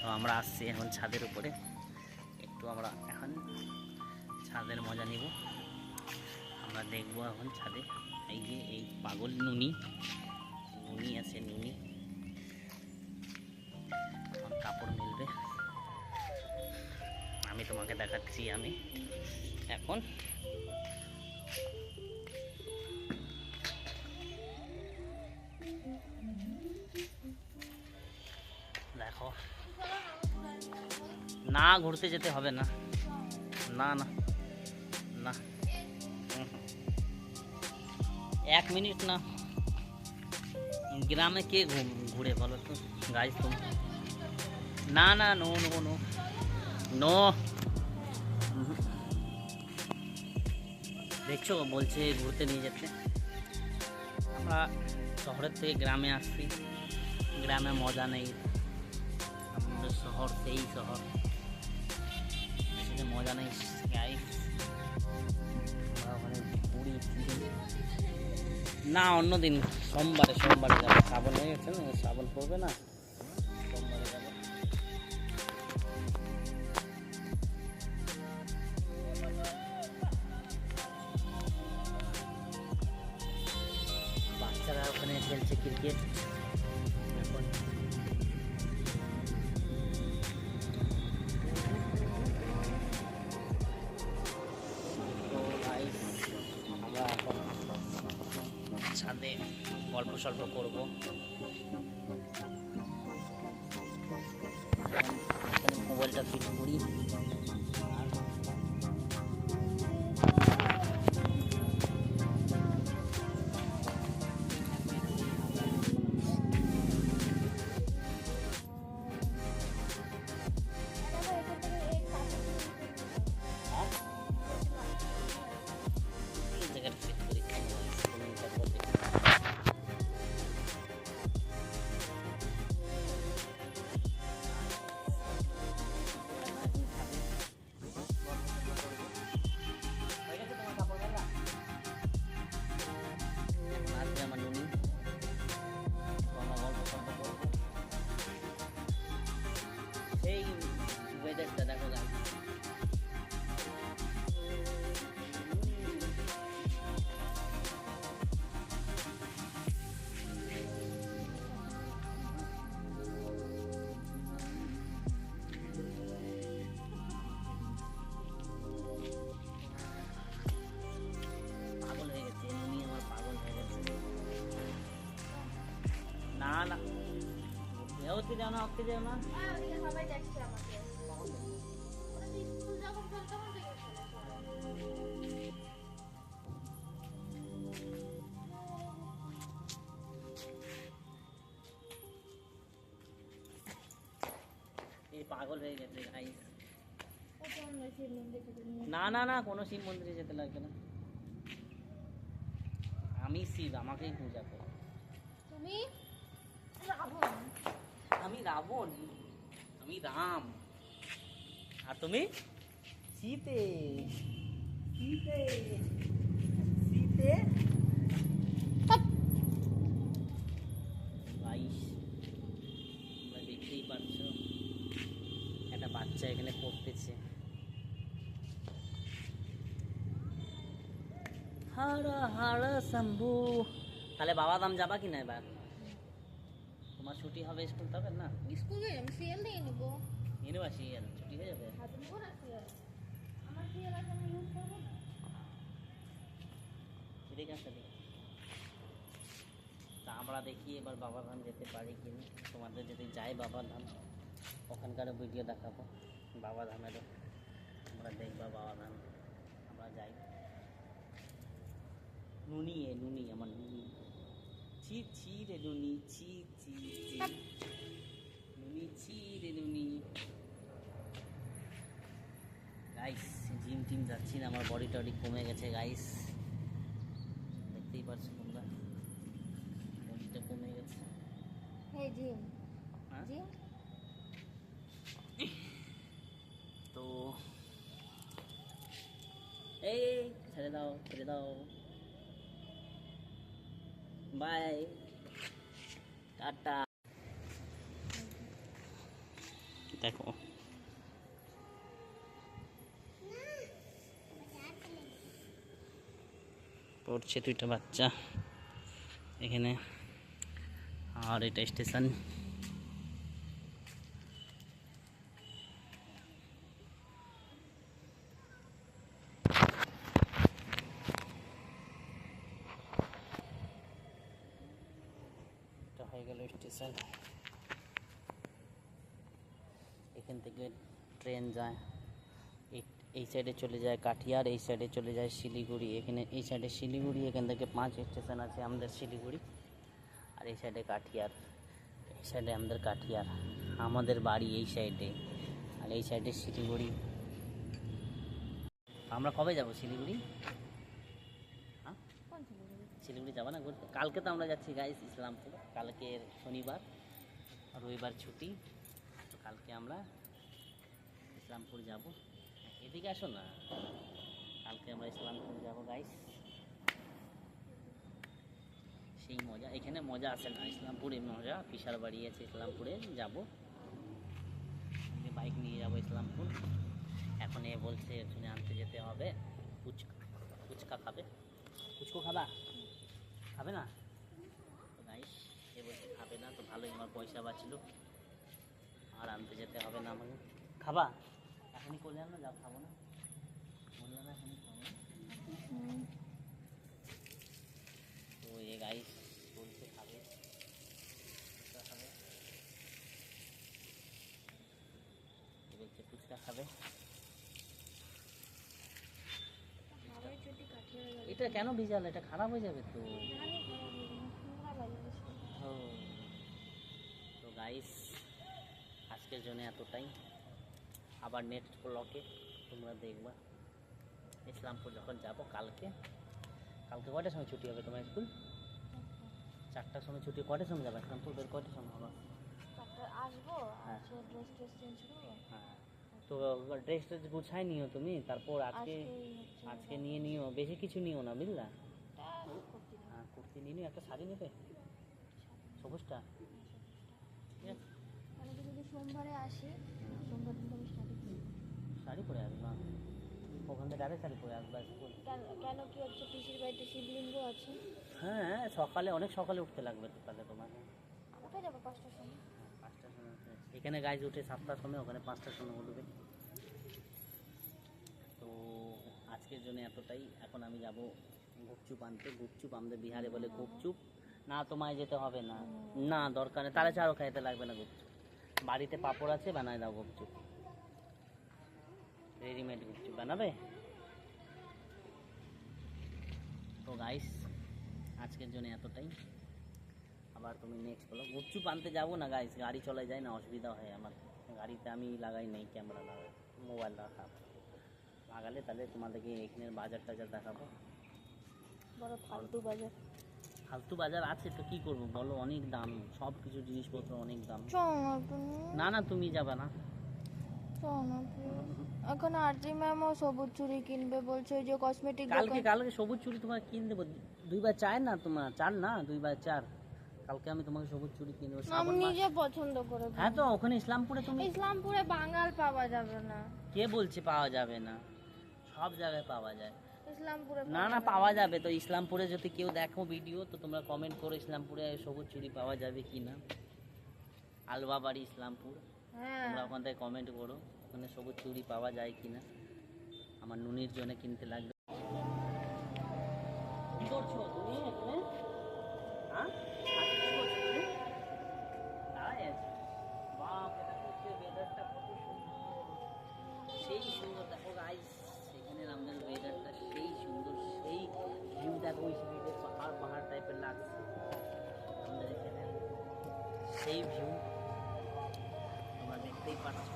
তো আমরা আসছি এখন ছাদের উপরে, একটু আমরা এখন ছাদের মজা নিব। আমরা দেখবো এখন ছাদে এই যে এই পাগল নুনি আছে, নুনি এখন কাপড় মেলবে। আমি তোমাকে দেখাচ্ছি, আমি এখন দেখো না, ঘুরতে যেতে হবে না, না না না, 1 মিনিট না। গ্রামে কে ঘুরে বলো তো গাইস তুমি? না না, নো নো নো নো। দেখছো বলছে ঘুরতে নিয়ে যেতে। আমরা শহরের থেকে গ্রামে আসছি, গ্রামে মজা নেই। আমাদের শহর সেই শহর, সেটা মজা নেই গাইস। না, অন্যদিন সোমবারে যাবো, শ্রাবণ হয়ে গেছে না, শ্রাবণ পড়বে না, সোমবারে যাবো। বাচ্চারা ওখানে খেলছে ক্রিকেট এখন। আমরা এখন ছাদে গল্প সল্প করবো। মোবাইলটা ফিট করি। এই ওয়েদারটা দেখো গাইস, পাগল হয়ে গেছে নুনি, আমার পাগল হয়ে গেছে। না না, ওতে যাও না, ওতে যাও না। সবাই দেখছে আমাকে। স্কুল যখন তখন থেকে এই পাগল হয়ে গেছে গাইস। না না না, কোনো শিব মন্দিরে যেতে লাগবে না। আমি শিব, আমাকেই পূজা করো। তুমি রাবণ, আমি রাবণ, আমি রাম, আর তুমি সীতে। সীতে সীতে গাইস, তোমরা দেখতেই পাচ্ছ একটা বাচ্চা এখানে পড়তেছে। হারা হারা শম্ভু। তাহলে বাবাধাম যাবা কি না এবার? তোমার ছুটি হবে স্কুল, তবে না স্কুলে আমি সিএল দিয়ে নেবো। ইউনিভার্সিটি ছুটি হয়ে যাবে। হাতে নেবো না সিএল, আমার সিএল আছে, আমি ইউজ করবো না। ঠিক আছে, তা আমরা দেখি এবার বাবাধাম যেতে পারি কি না। তোমাদের যদি যাই বাবাধাম, ওখানকারও ভিডিও দেখাবো বাবাধামেরও, আমরা দেখবা বাবাধাম আমরা যাই। নুনি নুনি, আমার নুনি, ছি ছি রে নুনি, ছি ছি ছি নুনি, ছি রে নুনি। গাইস জিম টিম যাচ্ছি না, আমার বডি টডি কমে গেছে গাইস, দেখতেই পাচ্ছ তোমরা, বডিটা কমে গেছে। এই জিম, হ্যাঁ জিম তো এই ছেড়ে দাও, ছেড়ে দাও, বাই, টাটা। দেখো পড়ছে দুইটা বাচ্চা এখানে। আর এটা স্টেশন। এটা হয়ে গেল স্টেশন। এখান থেকে ট্রেন যায়, এই সাইডে চলে যায় কাঠিয়ার, এই সাইডে চলে যায় শিলিগুড়ি। এখানে এই সাইডে শিলিগুড়ি, এখান থেকে 5 স্টেশন আছে আমাদের শিলিগুড়ি। আর এই সাইডে কাঠিয়ার, এই সাইডে আমাদের কাঠিয়ার, আমাদের বাড়ি এই সাইডে, আর এই সাইডে শিলিগুড়ি। আমরা কবে যাব শিলিগুড়ি? হ্যাঁ, শিলিগুড়ি যাবো না ঘুরতে? কালকে তো আমরা যাচ্ছি গাইস ইসলামপুর, কালকে শনিবার, রবিবার ছুটি, তো কালকে আমরা ইসলামপুর যাব। এদিকে আসো না, কালকে আমরা ইসলামপুর যাব গাইস। সেই মজা এখানে মজা আসে না, ইসলামপুরে মজা। পিসার বাড়ি আছে ইসলামপুরে, যাব বাইক নিয়ে যাব ইসলামপুর। এখন এ বলছে এখানে আনতে যেতে হবে ফুচকা। ফুচকা খাবে? ফুচকো খাবা? খাবে না তো গাইস, এ বলছে খাবে না, তো ভালোই, আমার পয়সা বাঁচলো, আর আনতে যেতে হবে না আমাকে। খাবা? এখনই করলে না, যাও খাবো না, বললে না এখনই খাবো না। তো এ গাইস বলছে খাবে, ফুচকা খাবে, বলছে ফুচকা খাবে। এটা কেন ভিজাল? এটা খারাপ হয়ে যাবে তো। তো গাইস আজকের জন্য এতটাই, আবার নেক্সট ব্লগে তোমরা দেখবা ইসলামপুর যখন যাব কালকে। কালকে কয়টার সময় ছুটি হবে তোমার স্কুল? 4টার সময় ছুটি। কয়টার সময় যাবে ইসলামপুর? বের কয়টার সময় হবে? আসবো, হ্যাঁ ড্রেস চেঞ্জ করবো। হ্যাঁ, তো ড্রেস ট্রেস গুছাই নিও তুমি, তারপর আজকে নিয়ে নিও, বেশি কিছু নিও না বুঝলা। হ্যাঁ কুর্তি নিয়ে নিও, একটা শাড়ি নেবে সবুজটা, ঠিক আছে? মানে যদি সোমবারে আসি, সোমবার দিন আমি শাড়ি কিনবো। শাড়ি পরে আসবা? ওখান থেকে ডাইরেক্ট শাড়ি পরে আসবা স্কুল? কেন কি হচ্ছে, পিসির বাড়িতে শিবলিঙ্গ আছে। হ্যাঁ সকালে, অনেক সকালে উঠতে লাগবে তো তাহলে তোমাকে। উঠে যাবো 5টার সময়। 5টার সময় এখানে গাইজ উঠে 7টার সময়, ওখানে 5টার সময় উঠবে। তো আজকের জন্য এতটাই। এখন আমি যাব গুপচুপ আনতে। গুপচুপ আমাদের বিহারে বলে গুপচুপ। না তোমায় যেতে হবে না, না দরকার নেই, তাহলে চারও খাইতে লাগবে না গুপচুপ। বাড়িতে পাঁপড় আছে, বানায় দাও গুপচুপ, রেডিমেড গুপচুপ বানাবে। তো গাইস আজকের জন্য এতটাই, আবার তুমি নেক্সট বলো। গুপচুপ আনতে যাবো না গাইস, গাড়ি চলে যায় না, অসুবিধা হয় আমার। গাড়িতে আমি লাগাই নেই, ক্যামেরা লাগাই, মোবাইল রাখা, লাগালে তাহলে তোমাদেরকে এখানের বাজার টাজার দেখাবো। বড় ফালতু বাজার। ফালতু বাজার আছে তো কি করবো বলো, অনেক দাম, সব কিছু জিনিসপত্র অনেক দাম। না না তুমি যাবে না। এখন আরজি ম্যামও সবুজ চুড়ি কিনবে বলছে, ওই যে কসমেটিক কালকে সবুজ চুড়ি তোমার কিনে দেবো। 2x4 না তোমার 4 না 2x4, কালকে আমি তোমাকে সবুজ চুড়ি কিনে দেবো। আমি নিজে পছন্দ করে। হ্যাঁ তো ওখানে ইসলামপুরে তুমি, ইসলামপুরে বাঙাল পাওয়া যাবে না। কে বলছে পাওয়া যাবে না? সব জায়গায় পাওয়া যায়। ইসলামপুরে না না পাওয়া যাবে তো। ইসলামপুরে যদি কেউ দেখো ভিডিও, তো তোমরা কমেন্ট করো ইসলামপুরে সবুজ চুড়ি পাওয়া যাবে কি না। আলবা বাড়ি ইসলামপুর, হ্যাঁ তোমরা ওখান থেকে কমেন্ট করো ওখানে সবুজ চুড়ি পাওয়া যায় কি না। আমার নুনির জন্য কিনতে লাগবে। কি করছো তুমি এখানে? হ্যাঁ ছাদে কি করছো তুমি? দাঁড়াই আছি। বাপ, এটা হচ্ছে ওয়েদারটা কত সুন্দর, সেই সুন্দর। দেখো গাইস এখানে আমাদের ওয়েদারটা সেই সুন্দর, সেই ভিউ দেখো, ওই সাইডে পাহাড় পাহাড় টাইপের লাগছে আমাদের এখানে, সেই ভিউ তোমরা দেখতেই পাচ্ছ।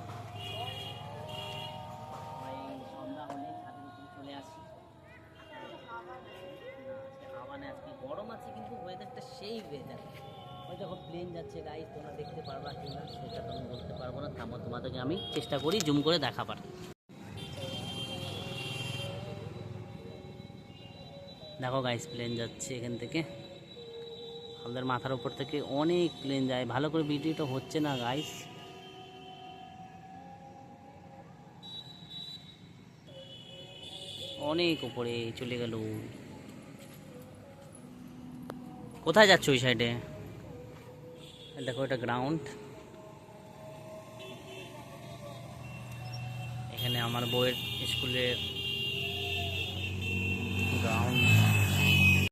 ওই সন্ধ্যা হলে ছাদের উপরে চলে আসি। হাওয়া নেই আজকে, গরম আছে কিন্তু ওয়েদারটা সেই ওয়েদার। ওই যখন প্লেন যাচ্ছে গাইস, তোমরা দেখতে পারবা কি না সেটা তো আমি বলতে পারবো না। থামো, তোমাদেরকে আমি চেষ্টা করি জুম করে দেখাবার। দেখো গাইস প্লেন যাচ্ছে এখান থেকে, আমাদের মাথার উপর থেকে অনেক প্লেন যায়। ভালো করে ভিডিওটা হচ্ছে না গাইস, অনেক উপরে চলে গেল। কোথায় যাচ্ছ ওই সাইডে? দেখো এটা গ্রাউন্ড, এখানে আমার বউয়ের স্কুলের গ্রাউন্ড।